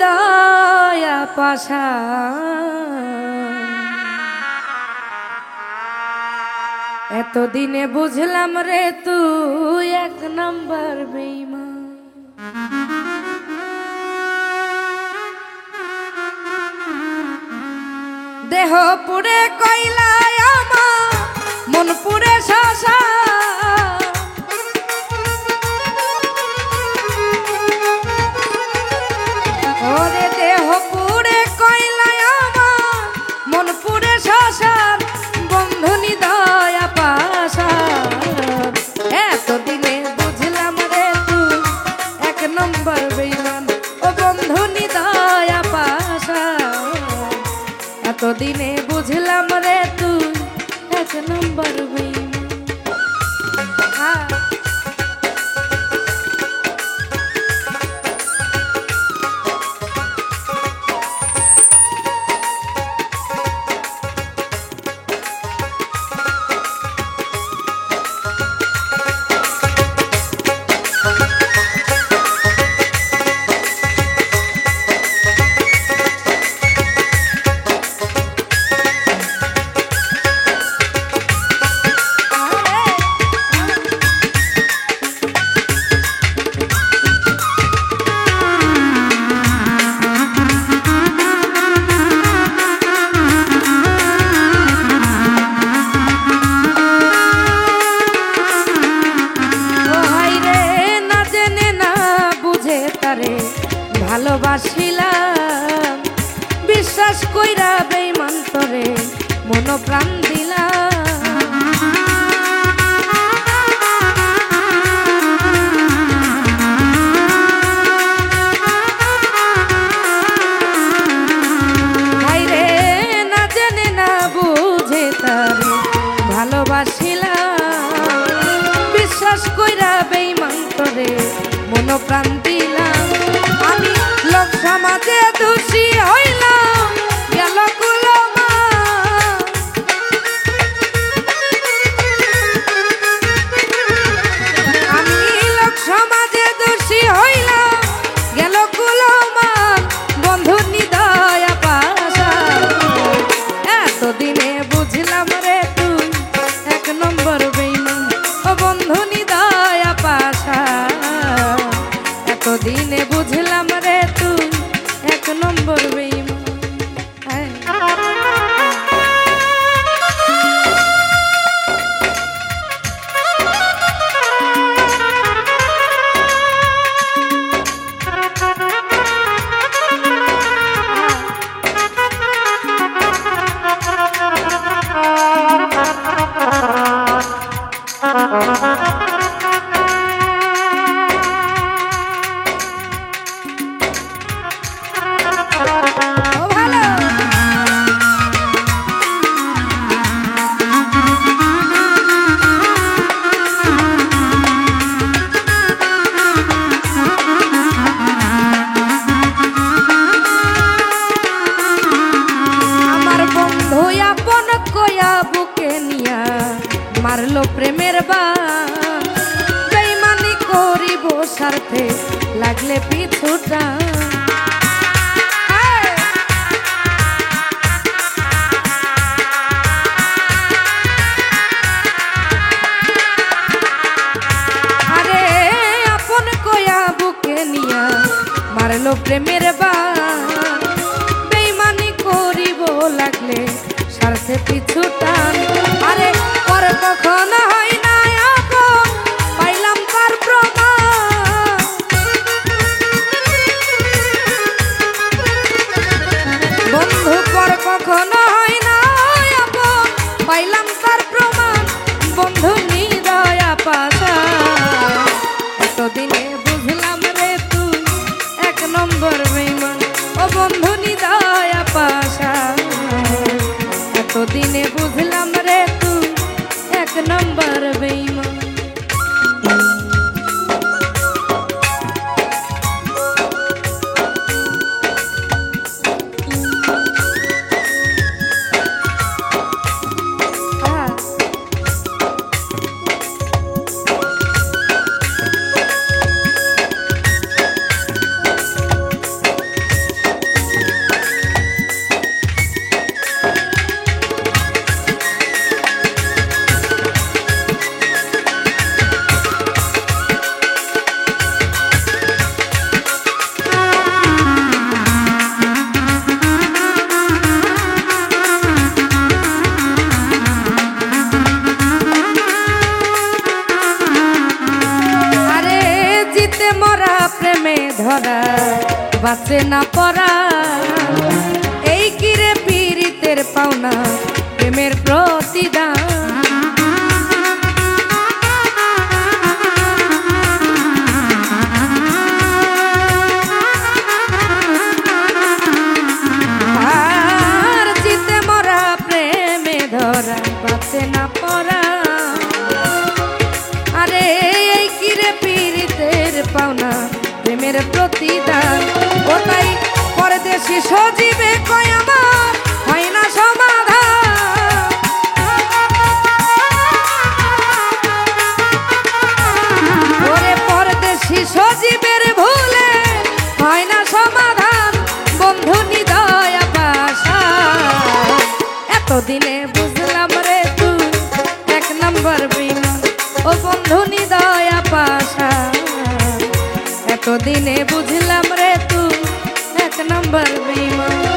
দয়া পাশা এতদিনে বুঝলাম রে তুই এক নাম্বার বেঈমান। দেহ পুড়ে কয়লায় আমার মন পুড়ে শশা ওরে দেহ পুড়ে কয়লায় আমার মন পুড়ে শশার বন্ধু দয়া পাশা এতদিনে বুঝলাম রে তুই এক নম্বর বেঈমান ও বন্ধু দয়া পাশা এতদিনে বুঝলাম রে তুই এক নম্বর বেঈমান। ভালোবাসিলাম বিশ্বাস কইরা বেঈমান তোরে মন প্রাণ দিলাম ভাইরে না জেনে না বুঝে তারে ভালোবাসিলাম বিশ্বাস কইরা বেঈমান তোরে মন প্রাণ দিলাম আমি লোক সমাজে দোষী হইলাম গেল কুলমা আমি লোক সমাজে দোষী হইলাম গেল কুলমা বন্ধু দয়া পাশা এতদিনে বুঝলাম রে তুই এক নম্বর বেঈমান ও বন্ধু দয়া পাশা এতদিনে বুঝলাম রে তুই এক নম্বর বেঈমান। মারলো প্রেমের বান বেঈমানি করিব স্বার্থে লাগলে পিছুটা আরে আপন কয়া বুকে নিয়া মারলো প্রেমের বান বেঈমানি করিব লাগলে স্বার্থে পিছুটান আরে পর কখনো হয় না আপন পাইলাম তার প্রমাণ বন্ধু পর কখনো হয় না আপন পাইলাম তার প্রমাণ বন্ধু দয়া পাশা এতদিনে বুঝলাম রে তুই এক নম্বর বেঈমান ও বন্ধু দয়া পাশা এতদিনে বুঝলাম রে তুই এক নম্বর বেঈমান। বাঁচে না পরা এই কিরে পীড়িতের পাওনা প্রেমের প্রতিদান আর জিতে মরা প্রেমে ধরা বাঁচে না পরা আরে এই কিরে পীড়িতের পাওনা প্রেমের প্রতিদান ও তাই পরদেশি সজীবে কয় আমার হয় না সমাধান ওরে পরদেশি সজীবের ভুলে হয় না সমাধান বন্ধু নিদয় পাশা এতদিনে বুঝলাম রে তুই এক নম্বর বিমান ও বন্ধু নিদয় পাশা এতদিনে বুঝলাম রে তুই এক নম্বর বিমান